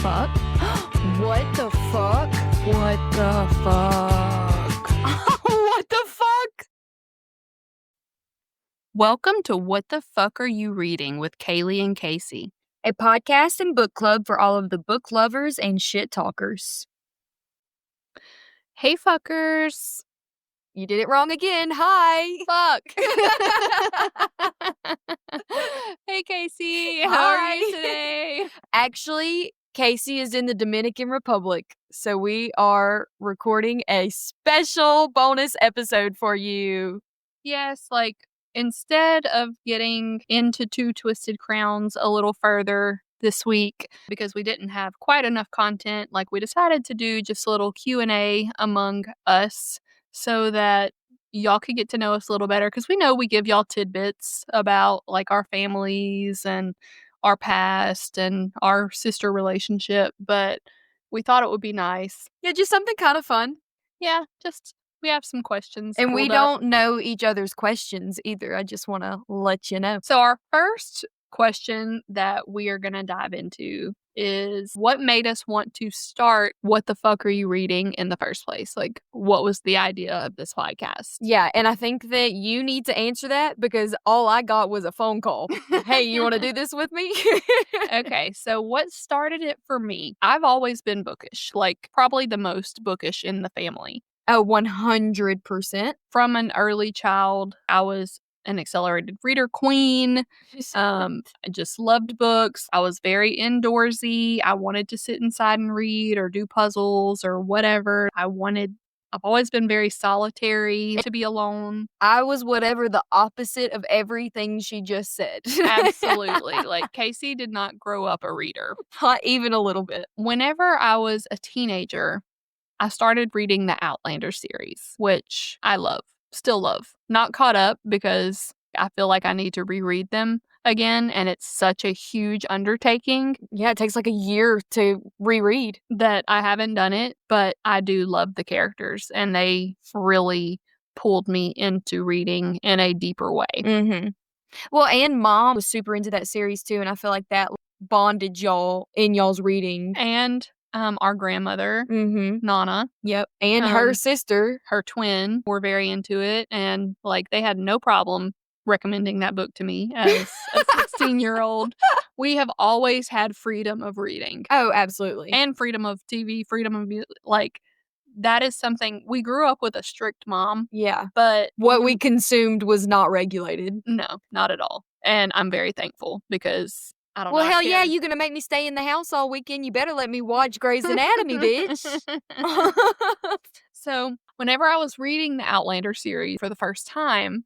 fuck? What the fuck? What the fuck? What the fuck? Welcome to What the Fuck Are You Reading with Kaylee and Casey. A podcast and book club for all of the book lovers and shit talkers. Hey, fuckers. You did it wrong again. Hi. Fuck. Hey, Casey. How are you Hi. today? Actually, Casey is in the Dominican Republic, so we are recording a special bonus episode for you. Yes, like, instead of getting into Two Twisted Crowns a little further this week, because we didn't have quite enough content, like, we decided to do just a little Q&A among us so that y'all could get to know us a little better, because we know we give y'all tidbits about, like, our families and our past and our sister relationship, but we thought it would be nice. Yeah, just something kind of fun. Yeah, just we have some questions. And we pulled up. don't know each other's questions either. I just want to let you know. So our first question that we are going to dive into is, what made us want to start What the Fuck Are You Reading in the first place? Like, what was the idea of this podcast? Yeah, and I think that you need to answer that because all I got was a phone call. Hey, you want to do this with me? Okay, so what started it for me? I've always been bookish, like probably the most bookish in the family. Oh, 100%. From an early child, I was an accelerated reader queen. I just loved books. I was very indoorsy. I wanted to sit inside and read or do puzzles or whatever. I've always been very solitary, to be alone. I was whatever the opposite of everything she just said. Absolutely. Like, Casey did not grow up a reader. Not even a little bit. Whenever I was a teenager, I started reading the Outlander series, which I love. Still love. Not caught up because I feel like I need to reread them again, and it's such a huge undertaking. Yeah, it takes like a year to reread. That I haven't done it, but I do love the characters, and they really pulled me into reading in a deeper way. Mm-hmm. Well, and Mom was super into that series too, and I feel like that bonded y'all in y'all's reading. And our grandmother, Nana. Yep. And her sister. Her twin, were very into it, and like they had no problem recommending that book to me as a 16-year-old. We have always had freedom of reading. Oh, absolutely. And freedom of TV, freedom of music. Like, that is something, we grew up with a strict mom. Yeah. But what we consumed was not regulated. No, not at all. And I'm very thankful because I don't know. Well, hell yeah, you gonna make me stay in the house all weekend? You better let me watch Grey's Anatomy, bitch. So, whenever I was reading the Outlander series for the first time,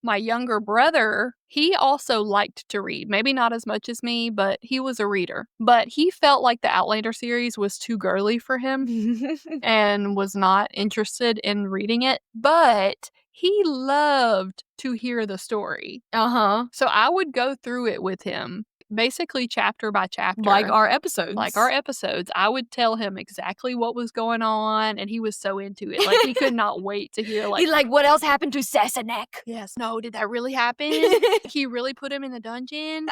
my younger brother, he also liked to read. Maybe not as much as me, but he was a reader. But he felt like the Outlander series was too girly for him and was not interested in reading it. But he loved to hear the story. So I would go through it with him, basically chapter by chapter. Like our episodes. I would tell him exactly what was going on, and he was so into it. Like, he could not wait to hear, like... He's like, what else happened to Sassenach? Yes. No, did that really happen? He really put him in the dungeon?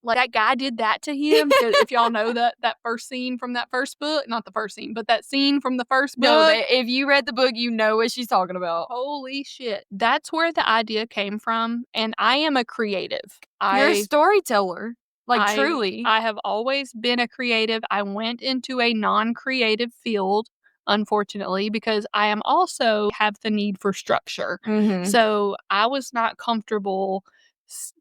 Like, that guy did that to him? If y'all know that first scene from that first book, not the first scene, but that scene from the first book. No, if you read the book, you know what she's talking about. Holy shit. That's where the idea came from, and I am a creative. You're a storyteller. Like, truly. I have always been a creative. I went into a non-creative field, unfortunately, because I am also have the need for structure. So I was not comfortable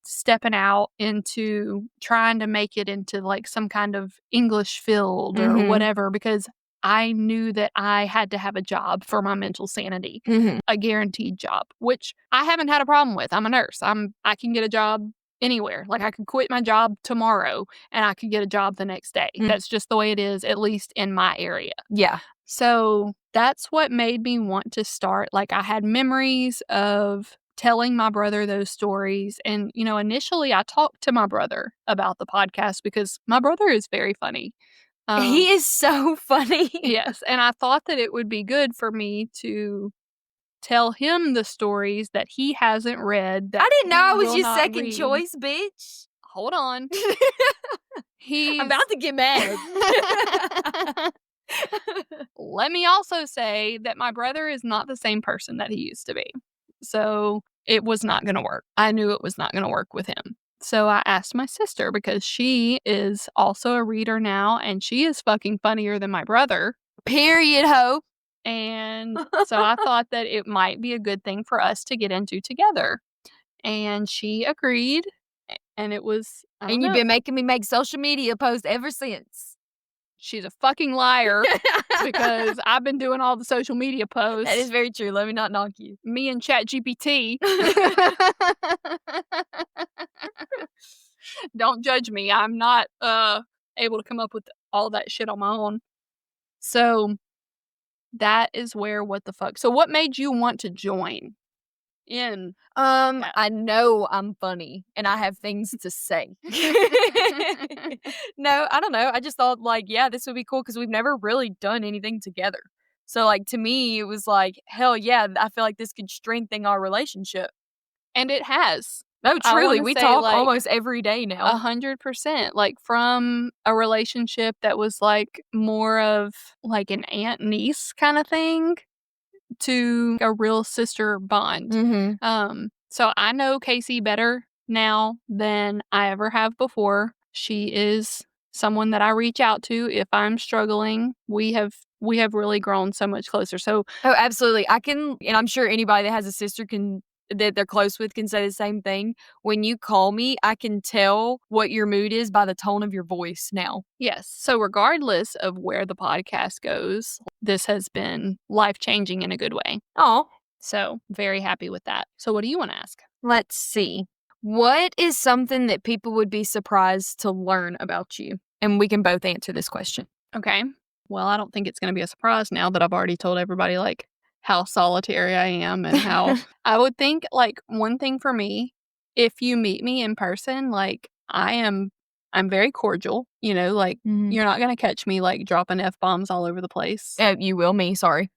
stepping out into trying to make it into like some kind of English field or whatever, because I knew that I had to have a job for my mental sanity, a guaranteed job, which I haven't had a problem with. I'm a nurse. I can get a job anywhere. Like, I could quit my job tomorrow and I could get a job the next day. That's just the way it is, at least in my area. Yeah. So that's what made me want to start. Like, I had memories of telling my brother those stories. And, you know, initially I talked to my brother about the podcast because my brother is very funny. He is so funny. Yes. And I thought that it would be good for me to tell him the stories that he hasn't read. That I didn't know I was will your not second read. choice, bitch. Hold on. He's I'm about to get mad. Let me also say that my brother is not the same person that he used to be. So it was not going to work. I knew it was not going to work with him. So I asked my sister because she is also a reader now and she is fucking funnier than my brother. Period, ho. And so I thought that it might be a good thing for us to get into together. And she agreed. And it was, And you've been making me make social media posts ever since. She's a fucking liar because I've been doing all the social media posts. That is very true. Let me not knock you. Me and ChatGPT. Don't judge me. I'm not able to come up with all that shit on my own. So that is where what the fuck. So what made you want to join in? I know I'm funny and I have things to say. No, I don't know. I just thought like, yeah, this would be cool because we've never really done anything together. So like to me, it was like, hell yeah, I feel like this could strengthen our relationship. And it has. No, truly, wanna we say, talk like, almost every day now. 100%. Like from a relationship that was like more of like an aunt niece kind of thing to a real sister bond. Mm-hmm. So I know Casey better now than I ever have before. She is someone that I reach out to if I'm struggling. We have really grown so much closer. So Oh, absolutely. I can, and I'm sure anybody that has a sister that they're close with can say the same thing. When you call me, I can tell what your mood is by the tone of your voice now. yes. So regardless of where the podcast goes, this has been life-changing in a good way. Oh, So very happy with that. So what do you want to ask? let's see. What is something that people would be surprised to learn about you? And we can both answer this question. Okay. Well, I don't think it's going to be a surprise now that I've already told everybody like how solitary I am and how I would think like one thing for me, if you meet me in person, like I'm very cordial, like you're not going to catch me like dropping F-bombs all over the place. You will me, sorry.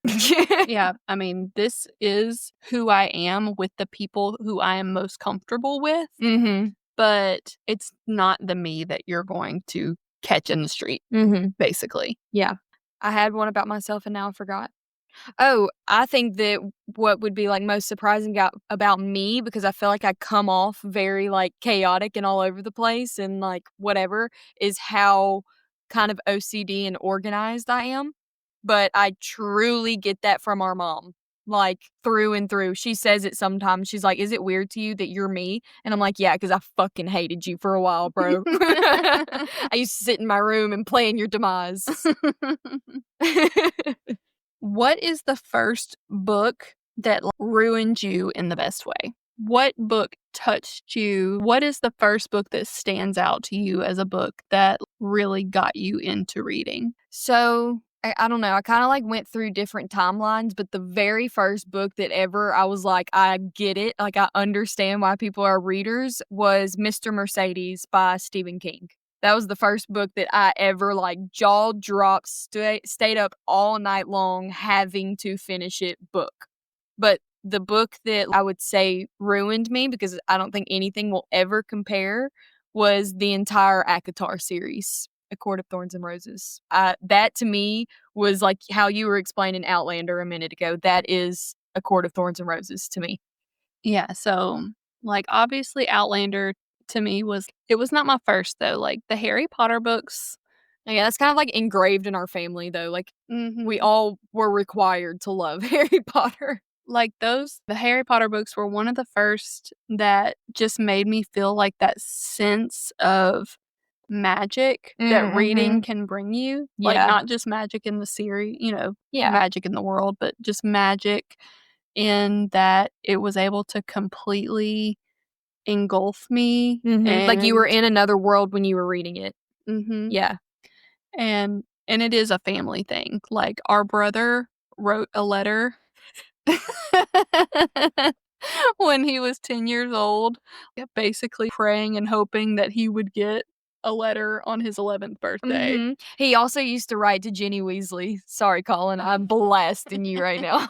Yeah, I mean, this is who I am with the people who I am most comfortable with, Mm-hmm. but it's not the me that you're going to catch in the street, basically. Yeah. I had one about myself and now I forgot. Oh, I think that what would be like most surprising about me, because I feel like I come off very like chaotic and all over the place and like whatever, is how kind of OCD and organized I am. But I truly get that from our mom, like through and through. She says it sometimes. She's like, "Is it weird to you that you're me?" And I'm like, "Yeah, because I fucking hated you for a while, bro." I used to sit in my room and plan your demise. What is the first book that ruined you in the best way? What book touched you? What is the first book that stands out to you as a book that really got you into reading? So, I don't know. I kind of like went through different timelines, but the very first book that ever I was like, I get it. Like, I understand why people are readers was Mr. Mercedes by Stephen King. That was the first book that I ever like jaw dropped, stayed up all night long having to finish it book. But the book that I would say ruined me, because I don't think anything will ever compare, was the entire ACOTAR series, A Court of Thorns and Roses. That to me was like how you were explaining Outlander a minute ago. That is A Court of Thorns and Roses to me. Yeah, so like obviously Outlander to me was not my first though. Like the Harry Potter books. Yeah, that's kind of like engraved in our family though. Like we Mhm. all were required to love Harry Potter. Like the Harry Potter books were one of the first that just made me feel like that sense of magic that reading can bring you. Like Yeah. not just magic in the series, Yeah. magic in the world, but just magic in that it was able to completely engulf me. Like you were And in another world when you were reading it. mhm. Yeah. And it is a family thing. Like our brother wrote a letter when he was 10 years old, basically praying and hoping that he would get a letter on his 11th birthday. He also used to write to Ginny Weasley. Sorry, Colin, I'm blasting you right now.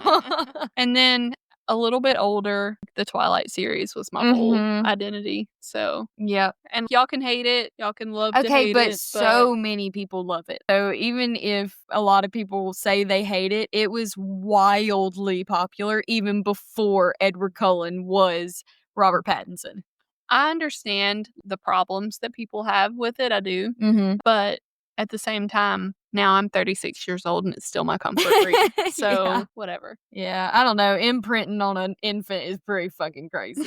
And then a little bit older, the Twilight series was my whole identity. So, yeah. And y'all can hate it. Y'all can love to Okay, hate but it. so many people love it. So even if a lot of people say they hate it, it was wildly popular even before Edward Cullen was Robert Pattinson. I understand the problems that people have with it. I do. But at the same time, now I'm 36 years old and it's still my comfort read. So, whatever. Yeah, I don't know. Imprinting on an infant is pretty fucking crazy.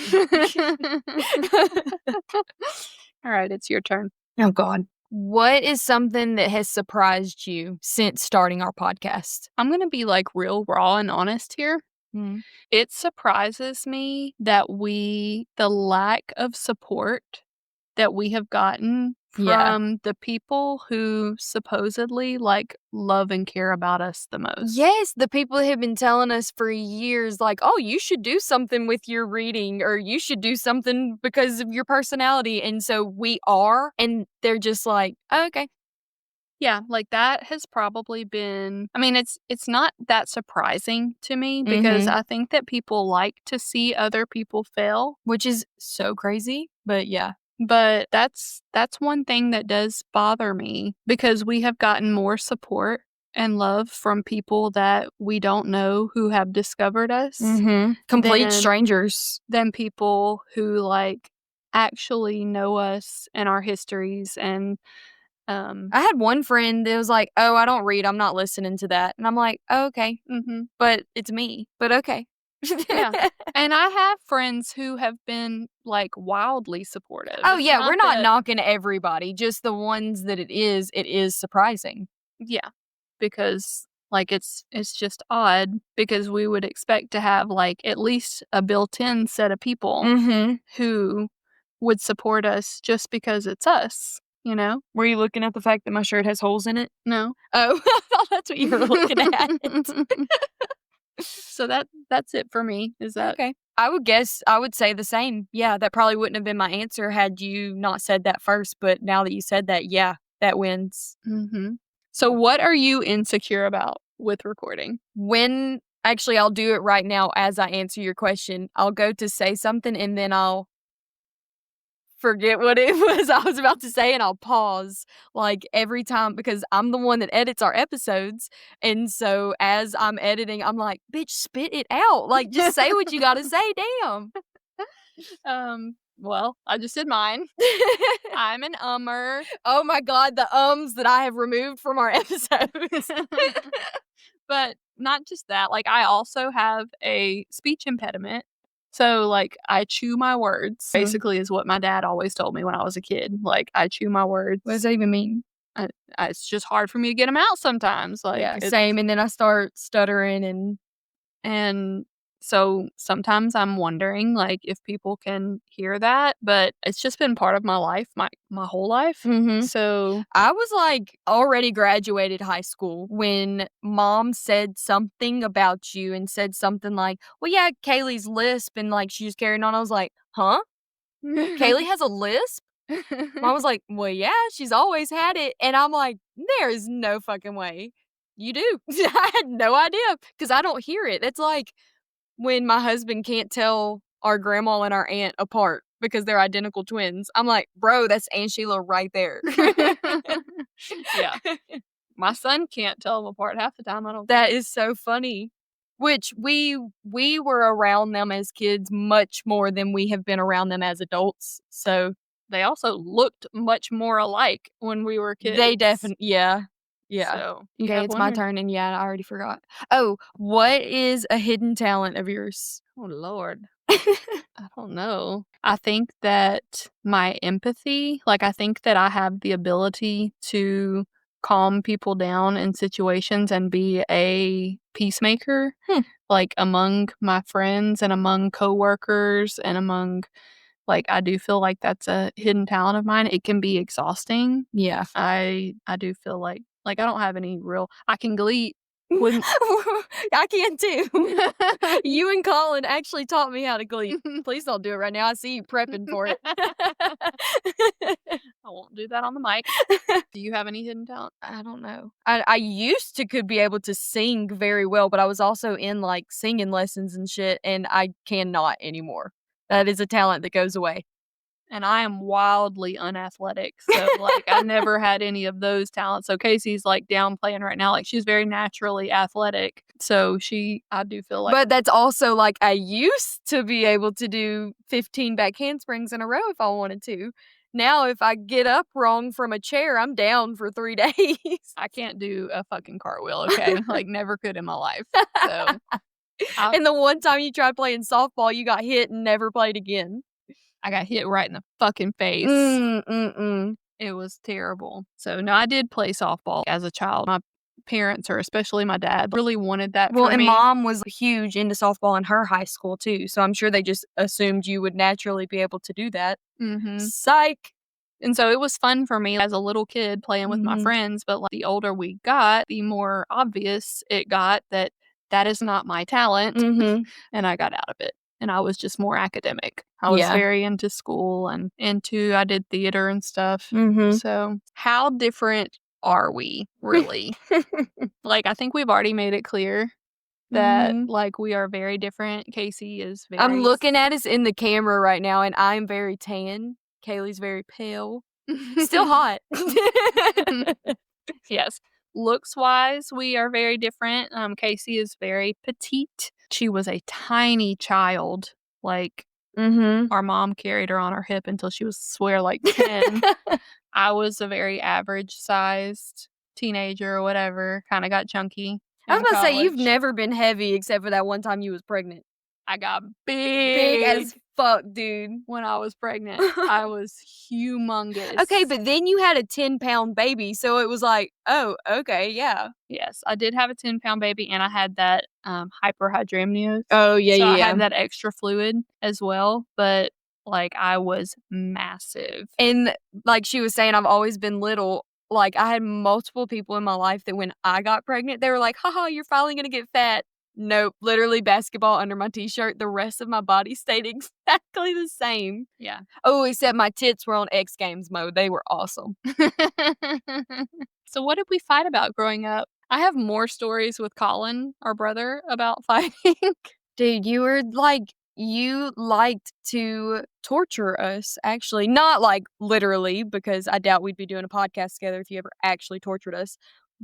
All right, it's your turn. Oh, God. What is something that has surprised you since starting our podcast? I'm going to be like real raw and honest here. It surprises me that the lack of support that we have gotten from the people who supposedly like love and care about us the most. Yes, the people that have been telling us for years, like, oh, you should do something with your reading or you should do something because of your personality. And so we are, and they're just like, oh, okay. Yeah, like that has probably been, I mean, it's not that surprising to me because I think that people like to see other people fail. Which is so crazy, but yeah. But that's one thing that does bother me because we have gotten more support and love from people that we don't know who have discovered us. Complete strangers. Than people who like actually know us and our histories. And I had one friend that was like, oh, I don't read. I'm not listening to that. And I'm like, oh, okay. But it's me. But okay. Yeah. And I have friends who have been like wildly supportive. Oh, yeah. We're not knocking everybody. Just the ones that it is surprising. Yeah. Because like it's just odd because we would expect to have like at least a built-in set of people who would support us just because it's us. You know? Were you looking at the fact that my shirt has holes in it? No. Oh, I thought that's what you were looking at. So that's it for me. Is that okay? I would say the same. Yeah, that probably wouldn't have been my answer had you not said that first. But now that you said that, yeah, that wins. So what are you insecure about with recording? Actually, I'll do it right now as I answer your question. I'll go to say something and then I'll forget what it was I was about to say and I'll pause like every time because I'm the one that edits our episodes. And so as I'm editing, I'm like, bitch, spit it out. Like, just say what you got to say. Damn. Well, I just did mine. I'm an ummer. Oh my God, the ums that I have removed from our episodes. But not just that. Like, I also have a speech impediment. So, like, I chew my words, basically, is what my dad always told me when I was a kid. Like, I chew my words. What does that even mean? It's just hard for me to get them out sometimes. Like, yeah, same. And then I start stuttering and so sometimes I'm wondering, like, if people can hear that, but it's just been part of my life, my whole life. So I was like already graduated high school when mom said something about you and said something like, well, yeah, Kaylee's lisp and like she's carrying on. I was like, huh? Kaylee has a lisp? Mom was like, well, yeah, she's always had it. And I'm like, there is no fucking way. You do. I had no idea because I don't hear it. It's like when my husband can't tell our grandma and our aunt apart because they're identical twins. I'm like, bro, that's Aunt Sheila right there. Yeah. My son can't tell them apart half the time, I don't That think. is so funny. Which we were around them as kids much more than we have been around them as adults. So they also looked much more alike when we were kids. They definitely, yeah. Yeah. So, okay, it's my turn, and yeah, I already forgot. Oh, what is a hidden talent of yours? Oh, Lord. I don't know. I think that my empathy, like, I think that I have the ability to calm people down in situations and be a peacemaker, like, among my friends and among coworkers and among, like, I do feel like that's a hidden talent of mine. It can be exhausting. Yeah. I do feel like I don't have any real, I can gleat. When I can too. You and Colin actually taught me how to glee. Please don't do it right now. I see you prepping for it. I won't do that on the mic. Do you have any hidden talent? I don't know. I used to could be able to sing very well, but I was also in like singing lessons and shit, and I cannot anymore. That is a talent that goes away. And I am wildly unathletic, so, like, I never had any of those talents. So Casey's, like, downplaying right now, like, she's very naturally athletic, so I do feel like But that's also, like, I used to be able to do 15 back handsprings in a row if I wanted to. Now, if I get up wrong from a chair, I'm down for 3 days. I can't do a fucking cartwheel, okay? Like, never could in my life, so And the one time you tried playing softball, you got hit and never played again. I got hit right in the fucking face. It was terrible. So, no, I did play softball as a child. My parents, or especially my dad, really wanted that Well, for and me. Mom was huge into softball in her high school, too, so I'm sure they just assumed you would naturally be able to do that. Mhm. Psych! And so it was fun for me as a little kid playing with my friends, but, like, the older we got, the more obvious it got that that is not my talent, and I got out of it. And I was just more academic. I was very into school and I did theater and stuff. So, how different are we, really? Like, I think we've already made it clear that, like, we are very different. Casey is very I'm looking at us in the camera right now, and I'm very tan. Kaylee's very pale. Still hot. Yes. Looks-wise, we are very different. Casey is very petite. She was a tiny child. Like, our mom carried her on her hip until she was, swear, like 10. I was a very average-sized teenager or whatever, kinda got chunky I was in about to say, you've college. never been heavy except for that one time you was pregnant. I got Big as fuck, dude. when I was pregnant. I was humongous. Okay, but then you had a 10-pound baby, so it was like, oh, okay, yeah. Yes, I did have a 10-pound baby, and I had that, hyperhidramnios. Oh, yeah, So I yeah. had that extra fluid as well, but, like, I was massive. And like she was saying, I've always been little. Like, I had multiple people in my life that when I got pregnant, they were like, haha, you're finally gonna get fat. Nope, literally basketball under my t-shirt. The rest of my body stayed exactly the same. Yeah. Oh, except my tits were on X Games mode. They were awesome. So what did we fight about growing up? I have more stories with Colin, our brother, about fighting. Dude, you liked to torture us, actually. Not, like, literally, because I doubt we'd be doing a podcast together if you ever actually tortured us.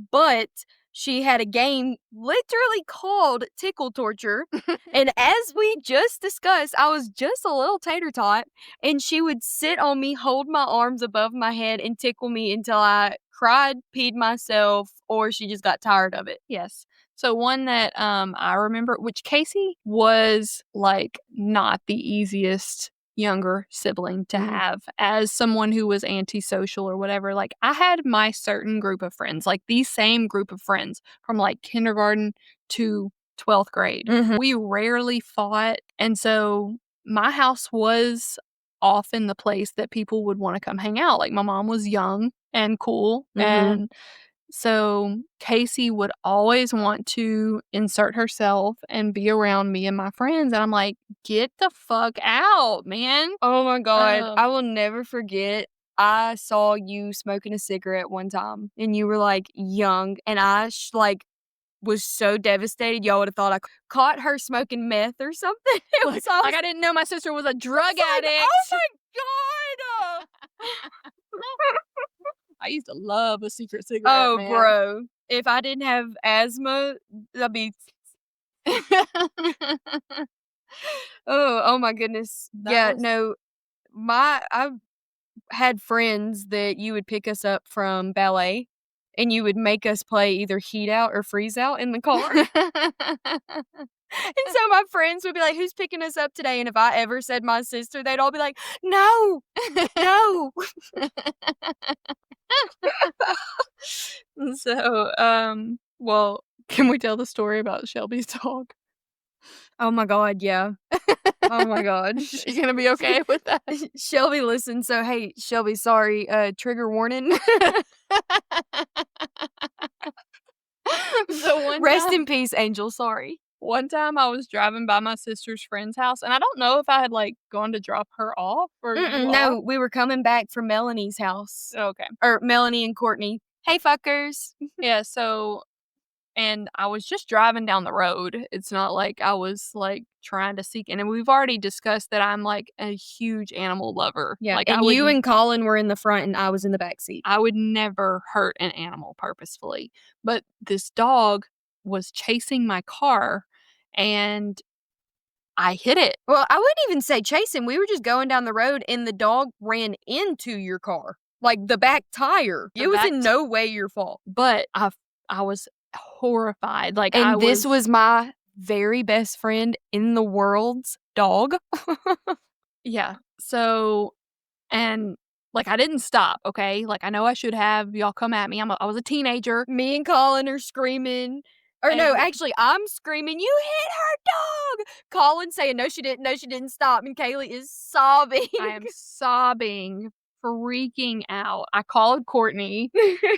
But she had a game literally called Tickle Torture. And as we just discussed, I was just a little tater tot, and she would sit on me, hold my arms above my head, and tickle me until I cried, peed myself, or she just got tired of it. Yes. So one that I remember, which Casey was, like, not the easiest younger sibling to have as someone who was antisocial or whatever. Like, I had my certain group of friends, like the same group of friends from, like, kindergarten to 12th grade. We rarely fought, and so my house was often the place that people would want to come hang out. Like, my mom was young and cool, and so Casey would always want to insert herself and be around me and my friends, and I'm like, "Get the fuck out, man." Oh my god, I will never forget. I saw you smoking a cigarette one time, and you were, like, young, and I, was so devastated. Y'all would have thought I caught her smoking meth or something. It was like, I didn't know my sister was a drug addict. Oh my god! I used to love a secret cigarette, Oh, man. bro. If I didn't have asthma, that'd be oh my goodness. No, I've had friends that you would pick us up from ballet, and you would make us play either heat out or freeze out in the car. And so my friends would be like, "Who's picking us up today?" And if I ever said my sister, they'd all be like, "No, no." So, well, can we tell the story about Shelby's dog? Oh my god, yeah. Oh my god. You gonna be okay with that? Shelby listens, so hey, Shelby, sorry, trigger warning. So Rest in peace, Angel. Sorry. one time I was driving by my sister's friend's house, and I don't know if I had, like, gone to drop her off or you off. No, we were coming back from Melanie's house. Okay. Or Melanie and Courtney. Hey, fuckers. Yeah, so and I was just driving down the road. It's not like I was, like, trying to seek and we've already discussed that I'm, like, a huge animal lover. Yeah, Like, and you and Colin were in the front and I was in the back seat. I would never hurt an animal purposefully, but this dog was chasing my car, and I hit it. Well, I wouldn't even say chasing. We were just going down the road and the dog ran into your car. Like, the back tire. It was in no way your fault. But I was horrified. Like, And this was my very best friend in the world's dog. Yeah. So, and, like, I didn't stop, okay? Like, I know I should have. Y'all come at me. I was a teenager. Me and Colin are screaming. Or no, actually, I'm screaming, "You hit her dog!" Colin saying, "No, she didn't stop." And Kaylee is sobbing. I am sobbing, freaking out. I called Courtney,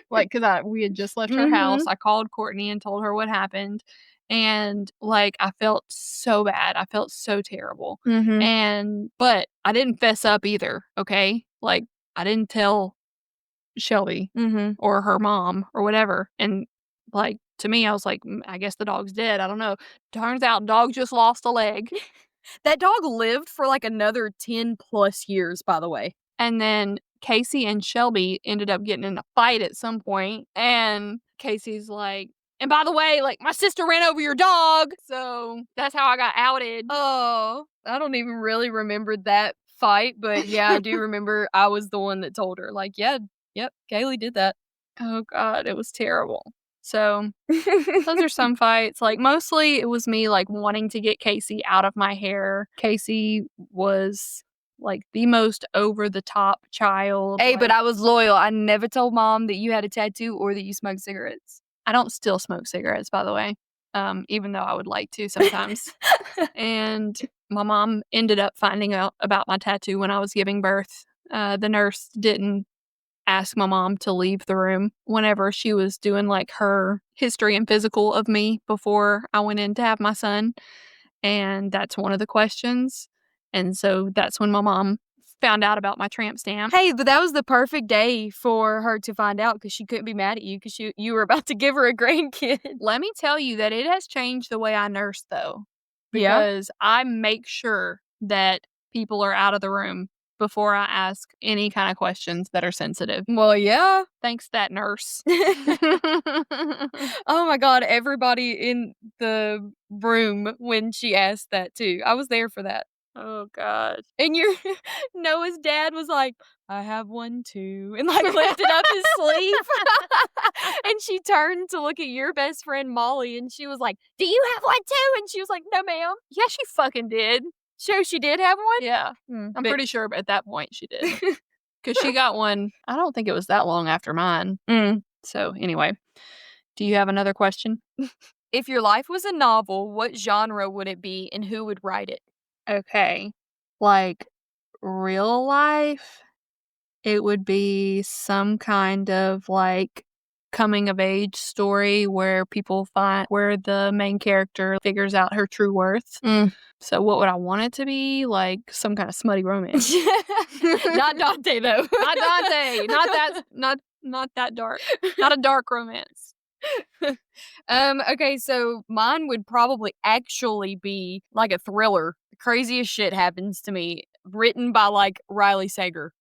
like, because we had just left her house. I called Courtney and told her what happened. And, like, I felt so bad. I felt so terrible. But I didn't fess up either, okay? Like, I didn't tell Shelby or her mom or whatever. And, like, to me, I was like, I guess the dog's dead. I don't know. Turns out dog just lost a leg. That dog lived for like another 10 plus years, by the way. And then Casey and Shelby ended up getting in a fight at some point. And Casey's like, and by the way, like, my sister ran over your dog. So that's how I got outed. Oh, I don't even really remember that fight. But yeah, I do remember I was the one that told her, like, yep, Kaylee did that. Oh, God, it was terrible. So those are some fights. Like, mostly it was me, like, wanting to get Casey out of my hair. Casey was, like, the most over-the-top child. Hey, like, but I was loyal. I never told Mom that you had a tattoo or that you smoked cigarettes. I don't still smoke cigarettes, by the way, even though I would like to sometimes. And my mom ended up finding out about my tattoo when I was giving birth. The nurse didn't ask my mom to leave the room whenever she was doing, like, her history and physical of me before I went in to have my son. And that's one of the questions. And so that's when my mom found out about my tramp stamp. Hey, but that was the perfect day for her to find out because she couldn't be mad at you because you were about to give her a grandkid. Let me tell you that it has changed the way I nurse, though. Yeah? Because I make sure that people are out of the room before I ask any kind of questions that are sensitive. Well, yeah. Thanks, that nurse. Oh my God, everybody in the room when she asked that too. I was there for that. Oh, God. And Noah's dad was like, "I have one too," and, like, lifted up his sleeve. And she turned to look at your best friend, Molly, and she was like, "Do you have one too?" And she was like, "No, ma'am." Yeah, she fucking did. So she did have one? Yeah. I'm pretty sure at that point she did. Because she got one, I don't think it was that long after mine. So, anyway. Do you have another question? If your life was a novel, what genre would it be and who would write it? Okay. Like, real life, it would be some kind of, like, coming of age story where the main character figures out her true worth. So what would I want it to be? Like, some kind of smutty romance. Not Dante, though. Not Dante. Not that dark. Not a dark romance. Okay, so mine would probably actually be like a thriller. The craziest shit happens to me, written by, like, Riley Sager.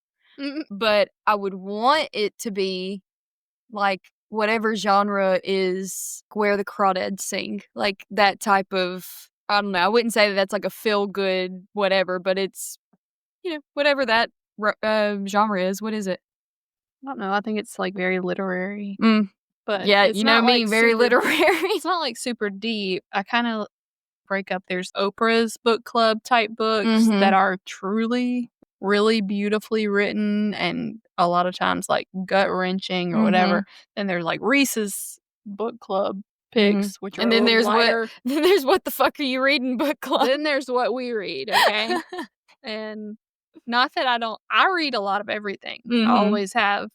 But I would want it to be like whatever genre is Where the Crawdads Sing. Like that type of, I don't know. I wouldn't say that that's like a feel good whatever, but it's, whatever that genre is. What is it? I don't know. I think it's, like, very literary. But yeah, it's you know not, me, like, very literary. It's not, like, super deep. I kind of break up. There's Oprah's book club type books that are truly really beautifully written and a lot of times, like, gut-wrenching or whatever. Then there's, like, Reese's book club picks, which are And then there's lighter. What the fuck are you reading book club? Then there's what we read, okay? And Not that I read a lot of everything. I Mhm. always have.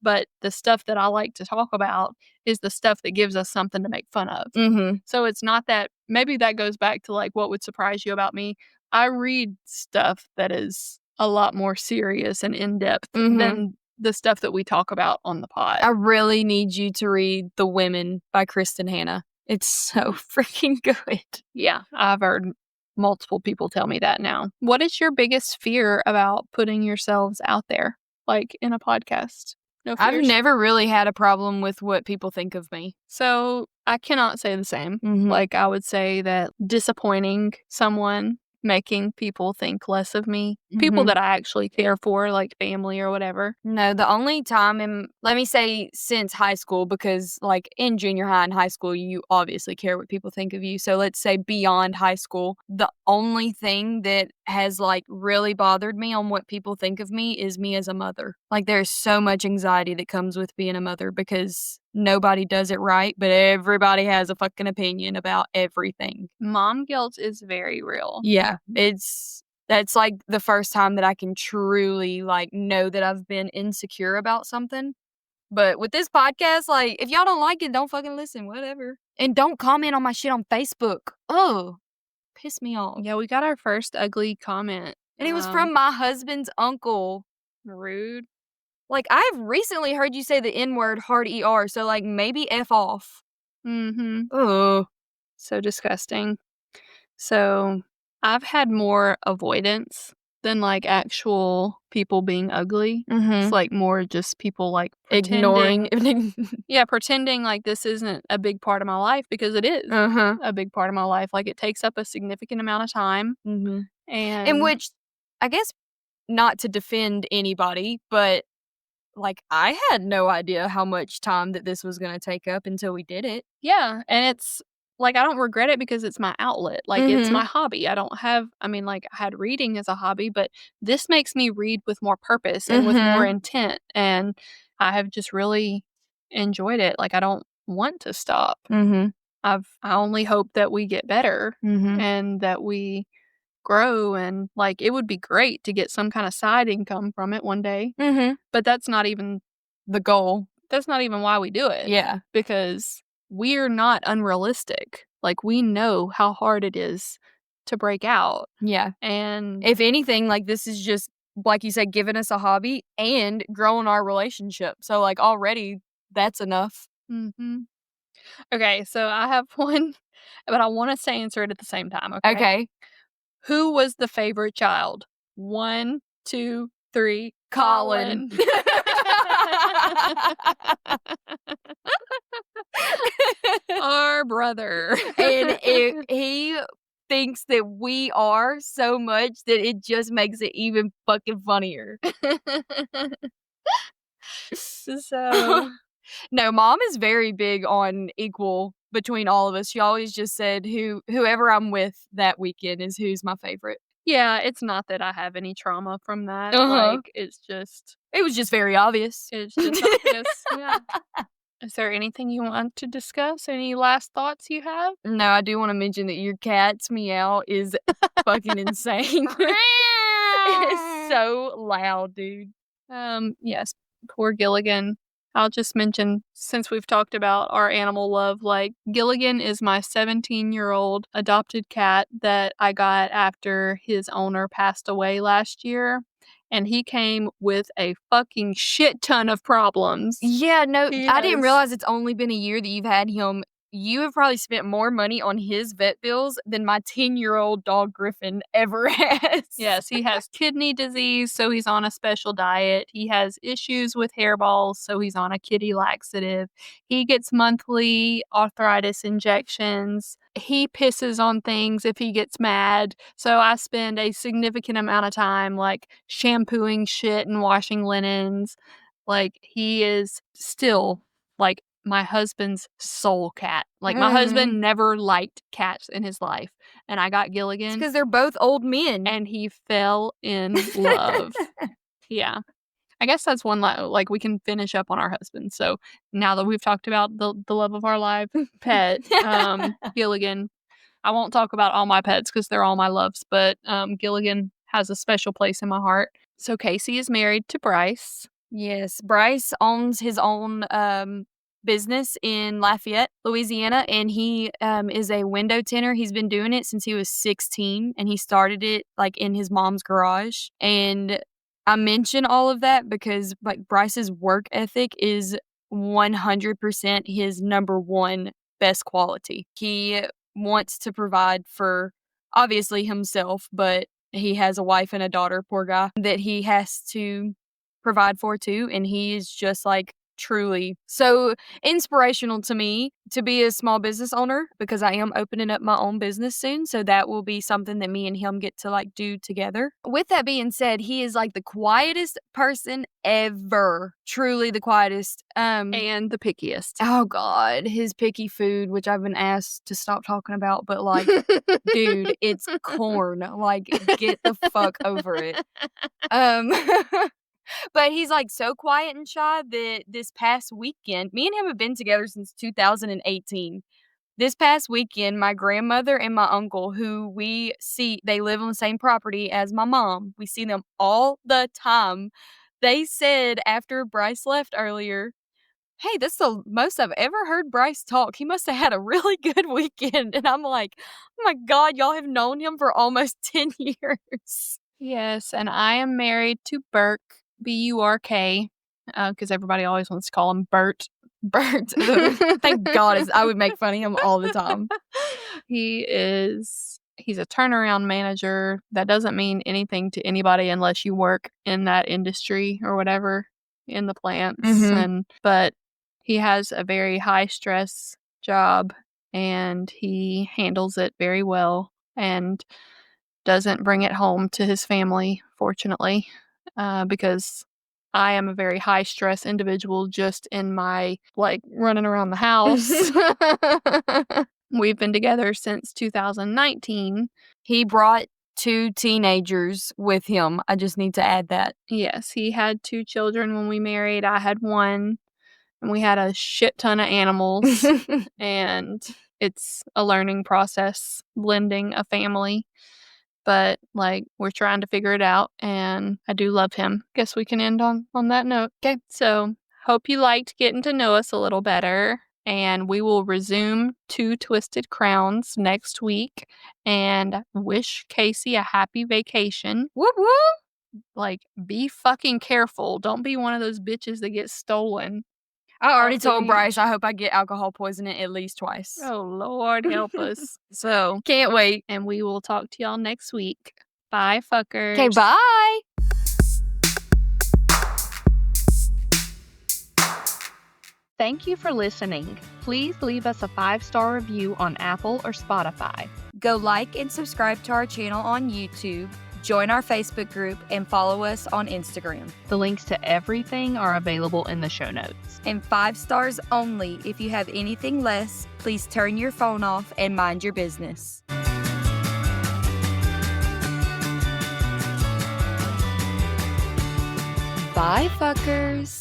But the stuff that I like to talk about is the stuff that gives us something to make fun of. Mhm. So it's not that maybe that goes back to like what would surprise you about me. I read stuff that is a lot more serious and in depth Mhm. than the stuff that we talk about on the pod. I really need you to read The Women by Kristen Hanna. It's so freaking good. Yeah, I've heard multiple people tell me that now. What is your biggest fear about putting yourselves out there, like in a podcast? No I've fears? never really had a problem with what people think of me. So I cannot say the same. Mhm. Like, I would say that disappointing someone, making people think less of me, people Mhm. that I actually care for, like family or whatever. No, the only time let me say since high school, because like in junior high and high school, you obviously care what people think of you. So let's say beyond high school, the only thing that has like really bothered me on what people think of me is me as a mother. Like there's so much anxiety that comes with being a mother because nobody does it right, but everybody has a fucking opinion about everything. Mom guilt is very real. Yeah, that's like the first time that I can truly like know that I've been insecure about something. But with this podcast, like if y'all don't like it, don't fucking listen, whatever. And don't comment on my shit on Facebook. Oh, piss me off. Yeah, we got our first ugly comment. And it was from my husband's uncle. Rude. Like I've recently heard you say the N-word hard ER, so like maybe F off. Mm-hmm. Oh. So disgusting. So I've had more avoidance than like actual people being ugly. It's like more just people like pretending. Ignoring. Yeah, pretending like this isn't a big part of my life because it is Uh-huh. a big part of my life. Like it takes up a significant amount of time. Mhm. In And which, I guess, not to defend anybody, but like I had no idea how much time that this was going to take up until we did it. yeah, and it's like I don't regret it because it's my outlet. Like it's Mhm. my hobby. I mean, like I had reading as a hobby, but this makes me read with more purpose and with more Mhm. intent. And I have just really enjoyed it. Like I don't want to stop. Mhm. I only hope that we get better Mhm. and that we grow, and like it would be great to get some kind of side income from it one day. Mhm. But The goal. that's not even why we do it. Yeah. Because we're not unrealistic. Like we know how hard it is to break out. Yeah. And If anything, like this is just like you said, giving us a hobby and growing our relationship. So like already that's enough. mhm. Okay, so I have one, but I want to answer it at the same time, okay? Okay. Who was the favorite child? 1, 2, 3. Colin. Our brother. And he thinks that we are so much that it just makes it even fucking funnier. So No, mom is very big on equal between all of us. She always just said whoever I'm with that weekend is who's my favorite. yeah, it's not that I have any trauma from that. Uh-huh. Like It was just very obvious. it's just obvious. Yeah. Is there anything you want to discuss? Any last thoughts you have? No, I do wanna mention that your cat's meow is fucking insane. It is so loud, dude. Yes, poor Gilligan. I'll just mention, since we've talked about our animal love, like Gilligan is my 17-year-old adopted cat that I got after his owner passed away last year. And he came with a fucking shit ton of problems. Yeah, no, He I didn't has- realize it's only been a year that you've had him. You have probably spent more money on his vet bills than my 10-year-old dog Griffin ever has. Yes, he has kidney disease, so he's on a special diet. He has issues with hairballs, so he's on a kitty laxative. He gets monthly arthritis injections. He pisses on things if he gets mad. So I spend a significant amount of time like shampooing shit and washing linens. Like he is still like my husband's soul cat. Like my husband never liked cats in his life. And I got Gilligan. Because they're both old men. And he fell in love. Yeah. I guess that's one like we can finish up on our husband. So now that we've talked about the love of our life pet, Gilligan, I won't talk about all my pets because they're all my loves, but Gilligan has a special place in my heart. So Casey is married to Bryce. Yes, Bryce owns his own business in Lafayette, Louisiana, and he is a window tinner. He's been doing it since he was 16, and he started it like in his mom's garage. And I mention all of that because like Bryce's work ethic is 100% his number one best quality. He wants to provide for obviously himself, but he has a wife and a daughter, poor guy, that he has to provide for too, and he is just like truly so inspirational to me to be a small business owner because I am opening up my own business soon, so that will be something that me and him get to like do together. With that being said, he is like the quietest person ever, truly the quietest, And the pickiest. Oh God, his picky food, which I've been asked to stop talking about, but like dude, it's corn, like get the fuck over it. But he's, like, so quiet and shy that this past weekend me and him have been together since 2018. This past weekend, my grandmother and my uncle, who we see they live on the same property as my mom. We see them all the time. They said after Bryce left earlier, "Hey, that's the most I've ever heard Bryce talk. He must have had a really good weekend." And I'm like, "Oh my god, y'all have known him for almost 10 years." Yes, and I am married to Burke, B-U-R-K, because everybody always wants to call him Bert. Bert. Thank God I would make fun of him all the time. He's a turnaround manager. That doesn't mean anything to anybody unless you work in that industry or whatever in the plants. But he has a very high stress job and he handles it very well and doesn't bring it home to his family, fortunately, because I am a very high stress individual just in my like running around the house. We've been together since 2019. He brought 2 teenagers with him. I just need to add that. Yes, he had 2 children when we married. I had 1, and we had a shit ton of animals. And it's a learning process, blending a family. But, like, we're trying to figure it out, and I do love him. Guess we can end on that note. Okay, so hope you liked getting to know us a little better, and we will resume 2 Twisted Crowns next week, and wish Casey a happy vacation. Whoop whoop! Like, be fucking careful. Don't be one of those bitches that get stolen. I already told Bryce I hope I get alcohol poisoning at least twice. Oh, Lord, help us. So, can't wait. And we will talk to y'all next week. Bye, fuckers. Okay, bye. Thank you for listening. Please leave us a 5-star review on Apple or Spotify. Go like and subscribe to our channel on YouTube. Join our Facebook group and follow us on Instagram. The links to everything are available in the show notes. And 5 stars only. If you have anything less, please turn your phone off and mind your business. Bye, fuckers.